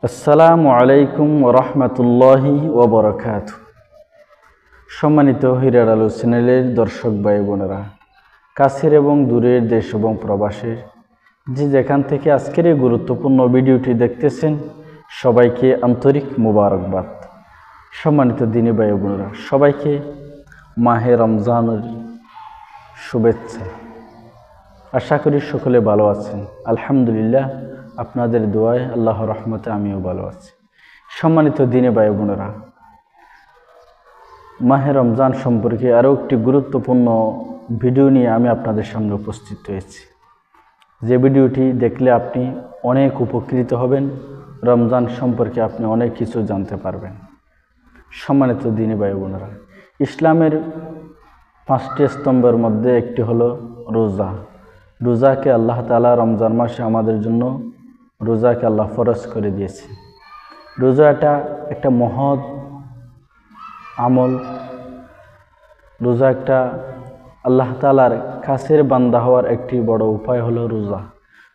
আসসালামু আলাইকুম ওরহমতুল্লাহি ওবরাকাতুহু। সম্মানিত হীরার আলো চ্যানেলের দর্শক ভাই বোনেরা, কাছের এবং দূরের দেশ এবং প্রবাসের যে যেখান থেকে আজকের এই গুরুত্বপূর্ণ ভিডিওটি দেখতেছেন, সবাইকে আন্তরিক মুবারকবাদ। সম্মানিত দিনী ভাই বোনেরা, সবাইকে মাহে রমজানের শুভেচ্ছা। আশা করি সকলে ভালো আছেন। আলহামদুলিল্লাহ, আপনাদের দোয়ায় আল্লাহর রহমতে আমিও ভালো আছি। সম্মানিত দিনী ভাই বোনেরা, মাহে রমজান সম্পর্কে আরও একটি গুরুত্বপূর্ণ ভিডিও নিয়ে আমি আপনাদের সামনে উপস্থিত হয়েছি। যে ভিডিওটি দেখলে আপনি অনেক উপকৃত হবেন, রমজান সম্পর্কে আপনি অনেক কিছু জানতে পারবেন। সম্মানিত দিনী ভাই বোনেরা, ইসলামের 5টি স্তম্ভের মধ্যে একটি হলো রোজা। রোজাকে আল্লাহ তাআলা রমজান মাসে আমাদের জন্য রোজাকে আল্লাহ ফরজ করে দিয়েছে। রোজাটা একটা মহৎ আমল। রোজা একটা আল্লাহ তাআলার কাছের বান্দা হওয়ার একটি বড় উপায় হলো রোজা।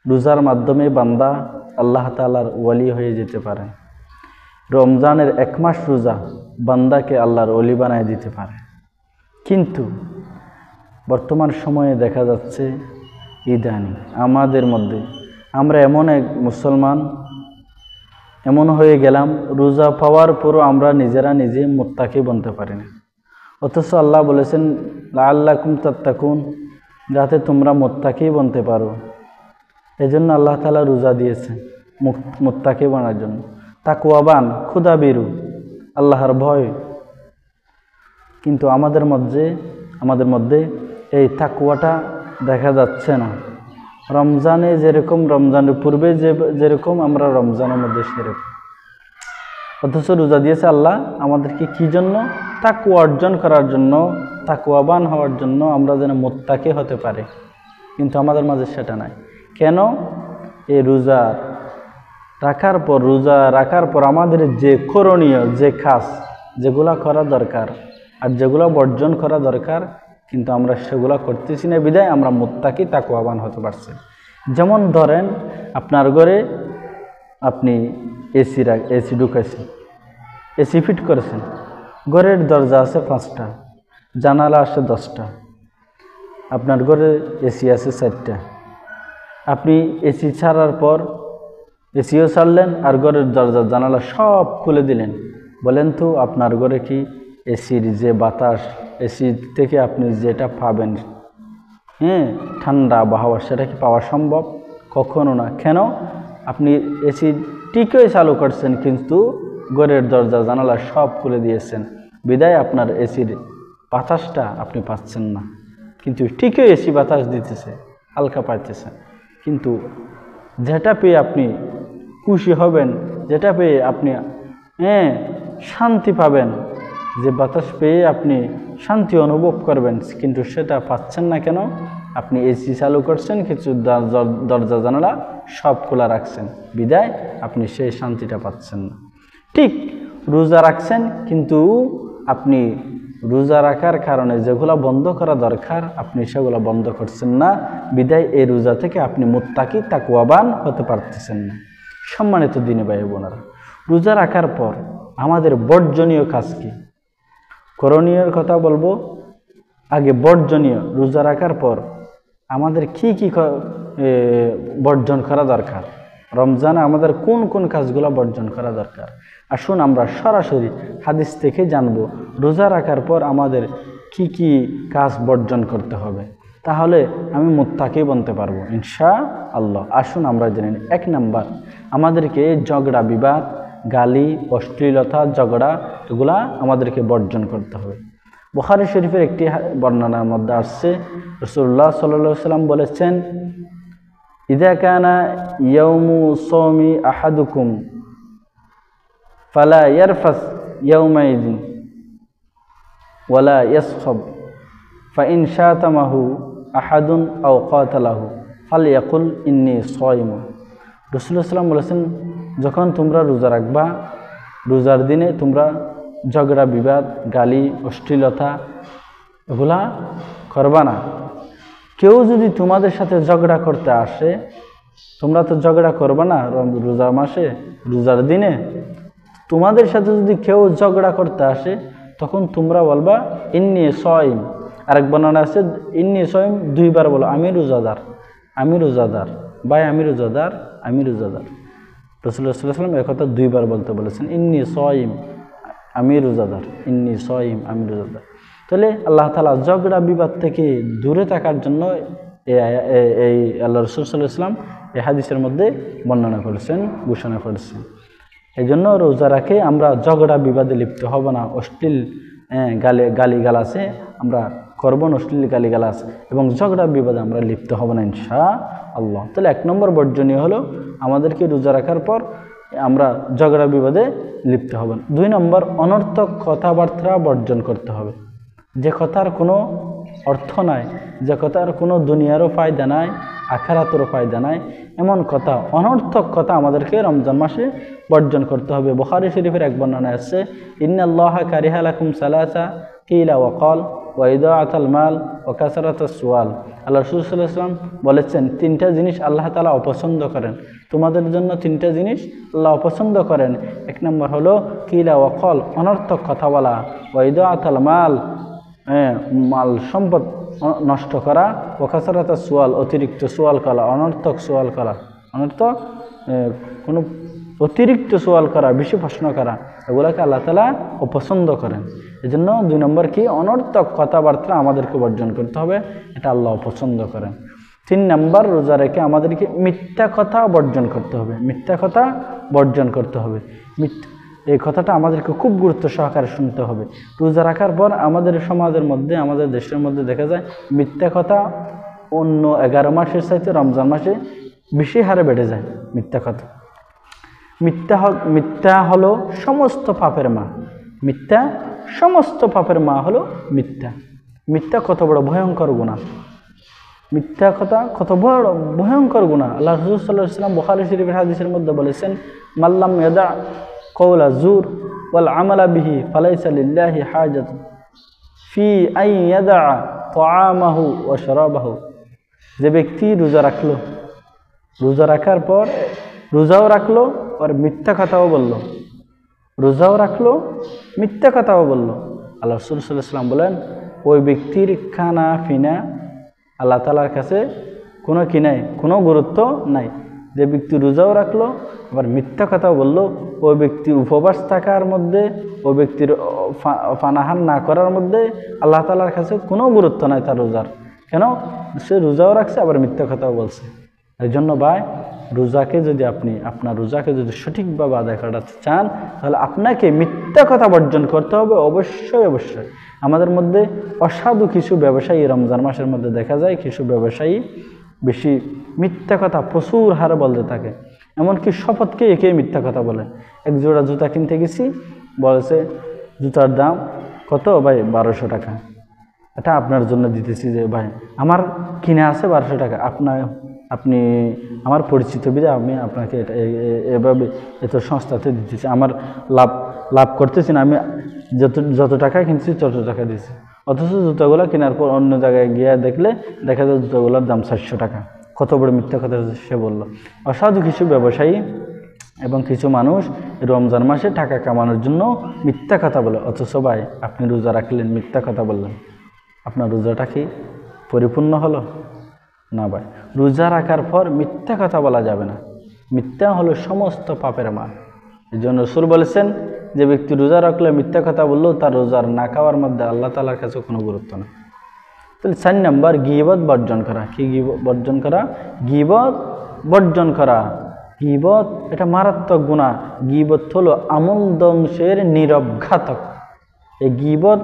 রোজার মাধ্যমে বান্দা আল্লাহ তাআলার ওয়ালি হয়ে যেতে পারে। রমজানের 1 মাস রোজা বান্দাকে আল্লাহর ওলি বানায় দিতে পারে। কিন্তু বর্তমান সময়ে দেখা যাচ্ছে ইদানিং আমাদের মধ্যে আমরা এমন এক মুসলমান এমন হয়ে গেলাম, রোজা পাওয়ার পরও আমরা নিজেরা নিজে মুত্তাকি বনতে পারি না। অথচ আল্লাহ বলেছেন লাআল্লাকুম তাত্তাকুন, যাতে তোমরা মুত্তাকি বনতে পারো। এজন্য আল্লাহ তাআলা রোজা দিয়েছেন মুত্তাকি বানার জন্য। তাকওয়াবান, ক্ষুধাবিরু, আল্লাহর ভয়। কিন্তু আমাদের মধ্যে এই তাকওয়াটা দেখা যাচ্ছে না। রমজানে যেরকম, রমজানের পূর্বে যেরকম আমরা রমজানের মধ্যে সেরকম। অথচ রোজা দিয়েছে আল্লাহ আমাদেরকে কি জন্য? তাকওয়া অর্জন করার জন্য, তাকওয়াবান হওয়ার জন্য, আমরা যেন মুত্তাকি হতে পারি। কিন্তু আমাদের মাঝে সেটা নাই। কেন? এই রোজা রাখার পর আমাদের যে করণীয়, যে কাজ, যেগুলা করা দরকার আর যেগুলো বর্জন করা দরকার, কিন্তু আমরা সেগুলো করতেছি না, বিধায় আমরা মুত্তাকি তাকওয়াবান হতে পারছি। যেমন ধরেন, আপনার ঘরে আপনি এসি ঢুকাইছেন, এসি ফিট করেছেন, ঘরের দরজা আছে 5টা, জানালা আছে 10টা, আপনার ঘরে এসি আছে 4টা। আপনি এসি ছাড়ার পর এসিও ছাড়লেন আর ঘরের দরজা জানালা সব খুলে দিলেন। বলেন তো আপনার ঘরে কি এসির যে বাতাস, এসি থেকে আপনি যেটা পাবেন, ঠান্ডা আবহাওয়া, সেটা কি পাওয়া সম্ভব? কখনো না। কেন? আপনি এসি ঠিকই চালু করছেন, কিন্তু ঘরের দরজা জানালা সব খুলে দিয়েছেন, বিদায় আপনার এসির বাতাসটা আপনি পাচ্ছেন না। কিন্তু ঠিকই এসি বাতাস দিতেছে, হালকা পাইতেছেন, কিন্তু যেটা পেয়ে আপনি খুশি হবেন, যেটা পেয়ে আপনি শান্তি পাবেন, যে বাতাস পেয়ে আপনি শান্তি অনুভব করবেন, কিন্তু সেটা পাচ্ছেন না। কেন? আপনি এসি চালু করছেন, কিছু দরজা জানালা সব খোলা রাখছেন, বিদায় আপনি সেই শান্তিটা পাচ্ছেন না। ঠিক রোজা রাখছেন, কিন্তু আপনি রোজা রাখার কারণে যেগুলো বন্ধ করা দরকার আপনি সেগুলো বন্ধ করছেন না, বিদায় এই রোজা থেকে আপনি মুত্তাকি তাকওয়াবান হতে পারতেছেন না। সম্মানিত দিনী ভাই বোনেরা, রোজা রাখার পর আমাদের বর্জনীয় কাজ কি? করণীয়ের কথা বলবো, আগে বর্জনীয়। রোজা রাখার পর আমাদের কি কি বর্জন করা দরকার, রমজানে আমাদের কোন কোন কাজগুলো বর্জন করা দরকার, আসুন আমরা সরাসরি হাদিস থেকে জানবো রোজা রাখার পর আমাদের কি কি কাজ বর্জন করতে হবে, তাহলে আমি মুত্তাকি বনতে পারবো ইনশাআল্লাহ। আসুন আমরা জেনে নিই। 1 নাম্বার, আমাদেরকে ঝগড়া বিবাদ, গালি, অশ্লীলতা, ঝগড়া, এগুলা আমাদেরকে বর্জন করতে হবে। বুখারী শরীফের একটি বর্ণনার মধ্যে আসছে, রাসূলুল্লাহ সাল্লাল্লাহু আলাইহি ওয়াসাল্লাম বলেছেন, ইযা কানা ইয়াউমু সাওমি আহাদুকুম ফালা ইয়ারফাস ইয়াউমাইযিন ওয়ালা ইয়াসখাব ফাইন শাতামাহু আহাদুন আও কাতালাহু ফালইয়াকুল ইন্নী সায়িমুন। রাসূলুল্লাহ সাল্লাল্লাহু আলাইহি ওয়াসাল্লাম বলেছেন, যখন তোমরা রোজা রাখবা, রোজার দিনে তোমরা ঝগড়া বিবাদ, গালি, অশ্লীলতা এগুলা করবা না। কেউ যদি তোমাদের সাথে ঝগড়া করতে আসে তোমরা তো ঝগড়া করবে না রোজা মাসে, রোজার দিনে। তোমাদের সাথে যদি কেউ ঝগড়া করতে আসে তখন তোমরা বলবা ইন্নী সয়িম। আরেক বর্ণনা আছে ইন্নী সয়িম, দুইবার বলো আমি রোজাদার, আমি রোজাদার, ভাই আমি রোজাদার, আমি রোজাদার। রাসূলুল্লাহ সাল্লাল্লাহু আলাইহি ওয়াসাল্লাম একথা দুইবার বলতে বলেছেন, ইন্নী সয়িম, আমি রোজাদার, ইন্নী সয়িম, আমি রোজাদার। তাহলে আল্লাহ তাআলা ঝগড়া বিবাদ থেকে দূরে থাকার জন্য এই আল্লাহ রাসূল সাল্লাল্লাহু আলাইহি ওয়াসাল্লাম এই হাদিসের মধ্যে বর্ণনা করেছেন, ঘোষণা করেছেন। এই জন্য রোজা রাখে আমরা ঝগড়া বিবাদে লিপ্ত হব না, অশ্লীল গালিগালাজে আমরা করব না, অশ্লীল গালিগালাজ এবং ঝগড়া বিবাদে আমরা লিপ্ত হব না ইনশাআল্লাহ। তাহলে 1 নম্বর বর্জনীয় হলো আমাদেরকে রোজা রাখার পর আমরা ঝগড়া বিবাদে লিপ্ত হব না। 2 নম্বর, অনর্থক কথাবার্তা বর্জন করতে হবে। যে কথার কোনো অর্থ নাই, যে কথার কোনো দুনিয়ারও ফায়দা নাই, আখিরাতেরও ফায়দা নাই, এমন কথা, অনর্থক কথা আমাদেরকে রমজান মাসে বর্জন করতে হবে। বুখারী শরীফের এক বর্ণনায় আছে ইন্নাল্লাহা কারিহা লাকুম সালাসা কিলা ওয়া ক্বাল ওয়া ইদাআতাল মাল ওয়া কাসরাতাস সুয়াল। আল্লাহ রাসূল সাল্লাল্লাহু আলাইহি ওয়াসাল্লাম বলেছেন 3টা জিনিস আল্লাহ তাআলা অপছন্দ করেন, তোমাদের জন্য 3টা জিনিস আল্লাহ অপছন্দ করেন। 1 নম্বর হলো কিলা ওয়া ক্বাল, অনর্থক কথা বলা, ওয়া ইদাআতাল মাল, মাল সম্পদ নষ্ট করা, ওয়া কাসরাতাস সুয়াল, অতিরিক্ত সোয়াল করা, অনর্থক সোয়াল করা, অনর্থক কোনো অতিরিক্ত সোয়াল করা, বেশি প্রশ্ন করা, এগুলোকে আল্লাহ তাআলা অপছন্দ করেন। এই জন্য 2 নম্বর কি, অনর্থক কথাবার্তা আমাদেরকে বর্জন করতে হবে, এটা আল্লাহ অপছন্দ করেন। 3 নম্বর, রোজা রেখে আমাদেরকে মিথ্যা কথা বর্জন করতে হবে, মিথ্যা কথা বর্জন করতে হবে। এই কথাটা আমাদেরকে খুব গুরুত্ব সহকারে শুনতে হবে। রোজা রাখার পর আমাদের সমাজের মধ্যে, আমাদের দেশের মধ্যে দেখা যায় মিথ্যা কথা অন্য 11 মাসের চাইতে রমজান মাসে বেশি হারে বেড়ে যায়। মিথ্যা কথা, মিথ্যা হলো সমস্ত পাপের মা। মিথ্যা সমস্ত পাপের মা হলো মিথ্যা। মিথ্যা কত বড় ভয়ঙ্কর গুনাহ, মিথ্যা কথা কত বড় ভয়ঙ্কর গুনাহ। আল্লাহ রাসূল সাল্লাল্লাহু আলাইহি ওয়াসাল্লাম বুখারী শরীফের হাদিসের মধ্যে বলেছেন মাল্লাম ইয়াদা কওলা জুর ওয়াল আমালা বিহি ফালাইসা লিল্লাহি হাজাতুন ফি আন ইয়াদা তাআমাহু ওয়া শারাবাহু। যে ব্যক্তি রোজা রাখলো, রোজা রাখার পর রোজাও রাখলো আর মিথ্যা কথাও বলল, রোজাও রাখলো মিথ্যা কথাও বলল, আল্লাহ রাসূল সাল্লাল্লাহু আলাইহি ওয়াসাল্লাম বলেন ওই ব্যক্তির খানা ফিনা আল্লাহ তাআলার কাছে কোনো কি নাই, কোনো গুরুত্ব নাই। যে ব্যক্তি রোজাও রাখলো আবার মিথ্যা কথাও বলল, ওই ব্যক্তির উপবাস থাকার মধ্যে, ওই ব্যক্তির পানাহার না করার মধ্যে আল্লাহ তাআলার কাছে কোনো গুরুত্ব নাই তার রোজার। কেন? সে রোজাও রাখছে আবার মিথ্যা কথাও বলছে। এই জন্য ভাই, রোজাকে যদি আপনি আপনার রোজাকে যদি সঠিকভাবে আদায় করাতে চান তাহলে আপনাকে মিথ্যা কথা বর্জন করতে হবে অবশ্যই অবশ্যই। আমাদের মধ্যে অসাধু কিছু ব্যবসায়ী রমজান মাসের মধ্যে দেখা যায়, কিছু ব্যবসায়ী বেশি মিথ্যা কথা প্রচুর হারে বলতে থাকে, এমনকি শপথকে একে মিথ্যা কথা বলে। এক জোড়া জুতা কিনতে গেছি, বলেছে জুতার দাম কত? ভাই 1200 টাকা। এটা আপনার জন্য দিতেছি যে ভাই আমার কিনে আছে 1200 টাকা, আপনি আমার পরিচিত বিধে আমি আপনাকে এটা এভাবে এত সস্তাতে দিতেছি, আমার লাভ করতেছি না, আমি যত টাকা কিনছি তত টাকা দিচ্ছি। অথচ জুতাগুলো কেনার পর অন্য জায়গায় গিয়ে দেখলে দেখা যায় জুতাগুলোর দাম 400 টাকা। কত বড় মিথ্যা কথা সে বললো। অসাধু কিছু ব্যবসায়ী এবং কিছু মানুষ রমজান মাসে টাকা কামানোর জন্য মিথ্যা কথা বলে। অথচ ভাই আপনি রোজা রাখলেন, মিথ্যা কথা বললেন, আপনার রোজাটা কি পরিপূর্ণ হলো? না ভাই, রোজা রাখার পর মিথ্যা কথা বলা যাবে না। মিথ্যা হলো সমস্ত পাপের মা। এই জন্য রাসূল বলেছেন যে ব্যক্তি রোজা রাখলে মিথ্যা কথা বললো তার রোজার না খাওয়ার মধ্যে আল্লাহ তাআলার কাছে কোনো গুরুত্ব নেই। তাহলে 4 নম্বর, গীবত বর্জন করা। কি বর্জন করা? গীবত বর্জন করা। গীবত এটা মারাত্মক গুনাহ। গীবত হলো আমল ধ্বংসের নীরব ঘাতক। এই গীবত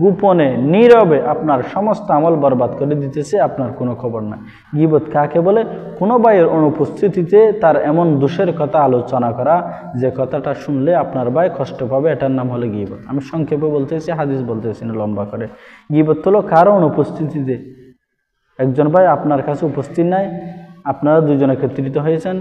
গোপনে নীরবে আপনার সমস্ত আমল বরবাদ করে দিতেছে, আপনার কোনো খবর না। গীবত কাকে বলে? কোনো ভাইয়ের অনুপস্থিতিতে তার এমন দোষের কথা আলোচনা করা যে কথাটা শুনলে আপনার ভাই কষ্ট পাবে, এটার নাম হলো গীবত। আমি সংক্ষেপে বলতেছি, হাদিস বলতেছি না লম্বা করে। গীবত হলো কারো অনুপস্থিতিতে, একজন ভাই আপনার কাছে উপস্থিত নাই, আপনারা দুজনে একত্রিত হয়েছেন,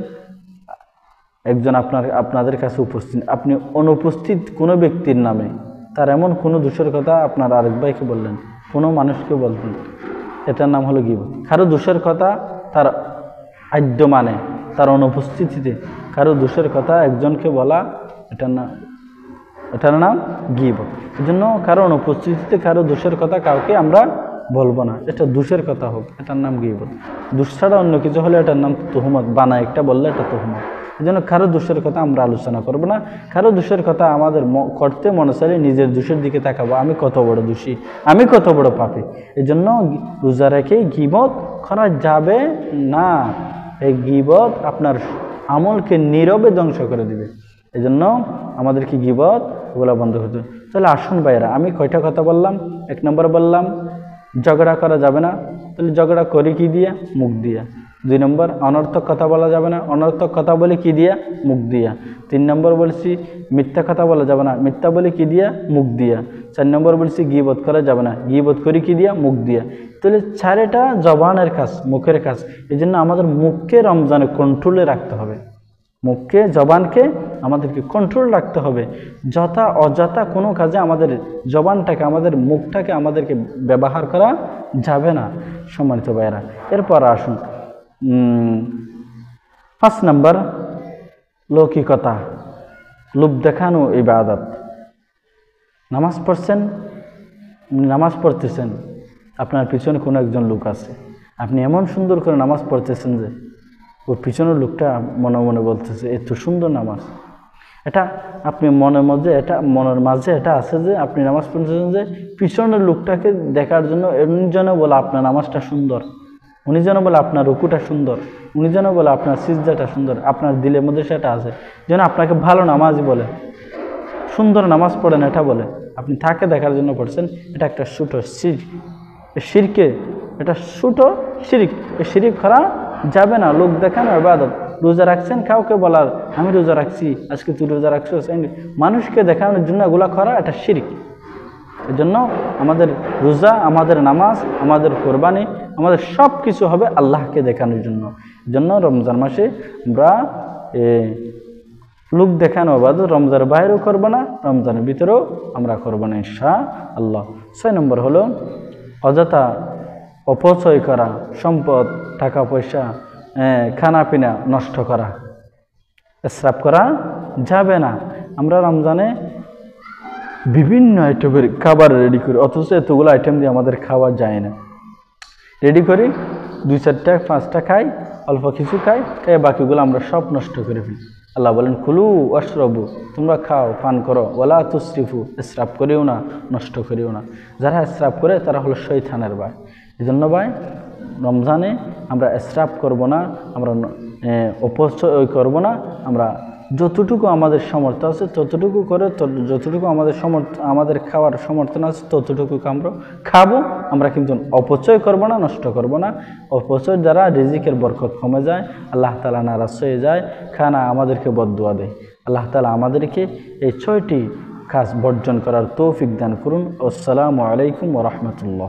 একজন আপনাদের কাছে উপস্থিত, আপনি অনুপস্থিত কোনো ব্যক্তির নামে তার এমন কোনো দোষের কথা আপনার আরেক ভাইকে বললেন, কোনো মানুষকে বললেন, এটার নাম হলো গীবত। কারো দোষের কথা তার আদ্য মানে তার অনুপস্থিতিতে কারো দোষের কথা একজনকে বলা, এটার নাম গীবত। এই জন্য কারো অনুপস্থিতিতে কারো দোষের কথা কাউকে আমরা বলবো না, এটা দোষের কথা হোক, এটার নাম গীবত। দোষ ছাড়া অন্য কিছু হলে এটার নাম তুহমত, বানা একটা বললে এটা তুহমত। এই জন্য কারো দোষের কথা আমরা আলোচনা করবো না। কারো দোষের কথা আমাদের করতে মনে চাইলে নিজের দোষের দিকে তাকাবো, আমি কত বড় দোষী, আমি কত বড় পাপী। এই জন্য রোজা রেখে গীবত করা যাবে না। এই গীবত আপনার আমলকে নীরবে ধ্বংস করে দিবে। এই জন্য আমাদেরকে গীবত ওগুলো বন্ধ করতে হবে। তাহলে আসুন ভাইয়েরা, আমি কয়টা কথা বললাম? 1 নম্বর বললাম ঝগড়া করা যাবে না, তাহলে ঝগড়া করি কি দিয়া? মুখ দিয়া। 2 নম্বর অনর্থক কথা বলা যাবে না, অনর্থক কথা বলে কি দিয়া? মুখ দিয়া। 3 নম্বর বলছি মিথ্যা কথা বলা যাবে না, মিথ্যা বলে কি দিয়া? মুখ দিয়া। 4 নম্বর বলছি গীবত করা যাবে না, গীবত করি কি দিয়া? মুখ দিয়া। তাহলে 4টা জবানের কাজ, মুখের কাজ। এই জন্য আমাদের মুখকে রমজানে কন্ট্রোলে রাখতে হবে। মুখকে, জবানকে আমাদেরকে কন্ট্রোল রাখতে হবে। যথা অযথা কোনো কাজে আমাদের জবানটাকে, আমাদের মুখটাকে আমাদেরকে ব্যবহার করা যাবে না, সম্মানিত ভাইয়েরা। এরপর আসুন 5 নম্বর লৌকিকতা, লোভ দেখানো ইবাদত। নামাজ পড়ছেন, নামাজ পড়তেছেন, আপনার পিছনে কোনো একজন লোক আছে, আপনি এমন সুন্দর করে নামাজ পড়তেছেন যে ওর পিছনের লোকটা মনে মনে বলতেছে এত সুন্দর নামাজ। এটা আপনি মনের মাঝে এটা আছে যে আপনি নামাজ পড়তেছেন যে পিছনের লোকটাকে দেখার জন্য, উনি যেন বলে আপনার নামাজটা সুন্দর, উনি যেন বলে আপনার রুকুটা সুন্দর, উনি যেন বলে আপনার সিজদাটা সুন্দর, আপনার দিলের মধ্যে সেটা আছে, যেন আপনাকে ভালো নামাজই বলে, সুন্দর নামাজ পড়েন এটা বলে, আপনি তাকে দেখার জন্য পড়ছেন। এটা একটা ছোট শিরকে, এটা ছোট শিরিক। এই শিরিক করা যাবে না। লোক দেখানো ইবাদত। রোজা রাখছেন, কাউকে বলার আমি রোজা রাখছি, আজকে তুই রোজা রাখছো, মানুষকে দেখানোর জন্য এগুলা করা এটা শিরিক। এই জন্য আমাদের রোজা, আমাদের নামাজ, আমাদের কোরবানি, আমাদের সব কিছু হবে আল্লাহকে দেখানোর জন্য। এই জন্য রমজান মাসে আমরা লোক দেখানো ইবাদত রমজানের বাইরেও করবো না, রমজানের ভিতরেও আমরা করবো না ইনশাআল্লাহ। 6 নম্বর হলো অযথা অপচয় করা, সম্পদ, টাকা পয়সা, খানা পিনা নষ্ট করা, ইসরাফ করা যাবে না। আমরা রমজানে বিভিন্ন আইটেমের খাবার রেডি করি, অথচ এতগুলো আইটেম দিয়ে আমাদের খাওয়া যায় না। রেডি করি 2-4টা 5টা খাই, অল্প কিছু খাই, বাকিগুলো আমরা সব নষ্ট করে ফেলি। আল্লাহ বলেন কুলু ওয়াশরাবু, তোমরা খাও পান করো, ওয়ালা তুসরিফু, ইসরাফ করিও না, নষ্ট করিও না। যারা ইসরাফ করে তারা হলো শয়তানের ভাই। এই জন্য ভাই রমজানে আমরা ইসরাফ করব না, আমরা অপচয় করব না। আমরা যতটুকু আমাদের সামর্থ্য আছে ততটুকু করে, যতটুকু আমাদের খাওয়ার সমর্থন আছে ততটুকু আমরা খাবো। আমরা কিন্তু অপচয় করব না, নষ্ট করব না। অপচয় দ্বারা রিজিকের বরকত কমে যায়, আল্লাহ তাআলা নারাজ হয়ে যায়, খানা আমাদেরকে বদদুয়া দেয়। আল্লাহ তাআলা আমাদেরকে এই 6টি কাজ বর্জন করার তৌফিক দান করুন। আসসালামু আলাইকুম ওয়া রাহমাতুল্লাহ।